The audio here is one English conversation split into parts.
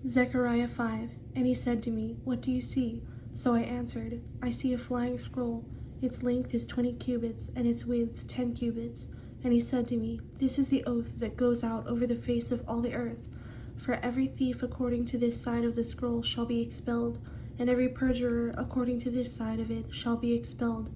Zechariah 5. And he said to me, What do you see? So I answered, I see a flying scroll. Its length is 20 cubits, and its width 10 cubits. And he said to me, This is the oath that goes out over the face of all the earth. For every thief according to this side of the scroll shall be expelled, and every perjurer according to this side of it shall be expelled.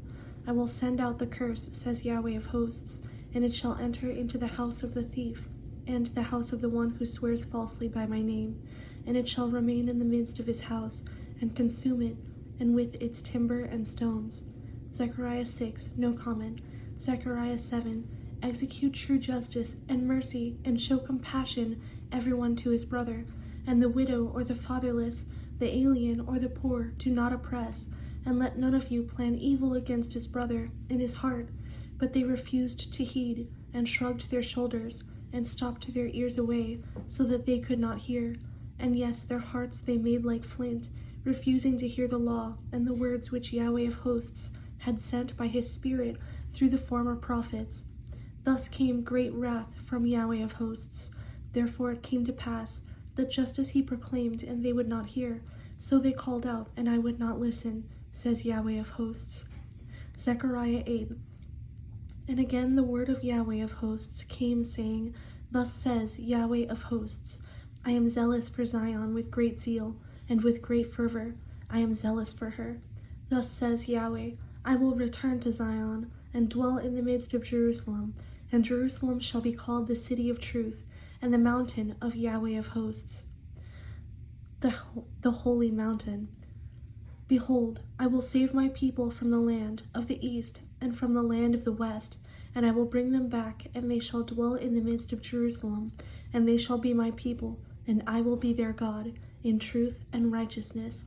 I will send out the curse, says Yahweh of hosts, and it shall enter into the house of the thief, and the house of the one who swears falsely by my name, and it shall remain in the midst of his house, and consume it, and with its timber and stones. Zechariah 6, no comment. Zechariah 7, execute true justice and mercy, and show compassion everyone to his brother, and the widow or the fatherless, the alien or the poor do not oppress, and let none of you plan evil against his brother in his heart. But they refused to heed, and shrugged their shoulders, and stopped their ears away, so that they could not hear. And yes, their hearts they made like flint, refusing to hear the law and the words which Yahweh of hosts had sent by his Spirit through the former prophets. Thus came great wrath from Yahweh of hosts. Therefore it came to pass that just as he proclaimed and they would not hear, so they called out and I would not listen, says Yahweh of hosts. Zechariah 8. And again the word of Yahweh of hosts came, saying, Thus says Yahweh of hosts, I am zealous for Zion with great zeal, and with great fervor. I am zealous for her. Thus says Yahweh, I will return to Zion, and dwell in the midst of Jerusalem, and Jerusalem shall be called the city of truth, and the mountain of Yahweh of hosts, the holy mountain. Behold, I will save my people from the land of the east, and from the land of the west, and I will bring them back, and they shall dwell in the midst of Jerusalem, and they shall be my people, and I will be their God, in truth and righteousness.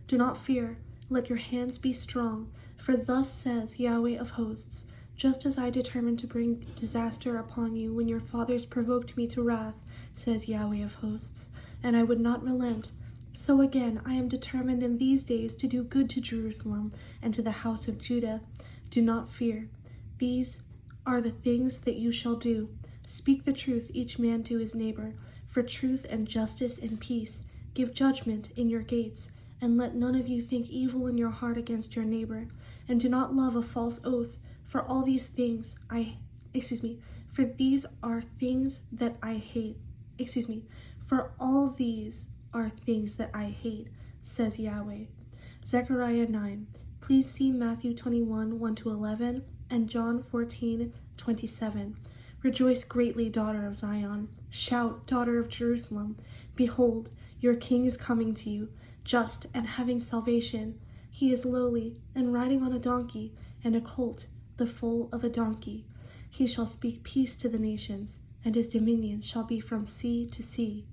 Do not fear, let your hands be strong, for thus says Yahweh of hosts, just as I determined to bring disaster upon you when your fathers provoked me to wrath, says Yahweh of hosts, and I would not relent, so again I am determined in these days to do good to Jerusalem and to the house of Judah. Do not fear. These are the things that you shall do. Speak the truth each man to his neighbor, for truth and justice and peace. Give judgment in your gates, and let none of you think evil in your heart against your neighbor, and do not love a false oath, for all these things for these are things that I hate. For all these are things that I hate, says Yahweh. Zechariah 9. Please see Matthew 21, 1-11, and John 14, 27. Rejoice greatly, daughter of Zion. Shout, daughter of Jerusalem. Behold, your king is coming to you, just and having salvation. He is lowly, and riding on a donkey, and a colt, the foal of a donkey. He shall speak peace to the nations, and his dominion shall be from sea to sea.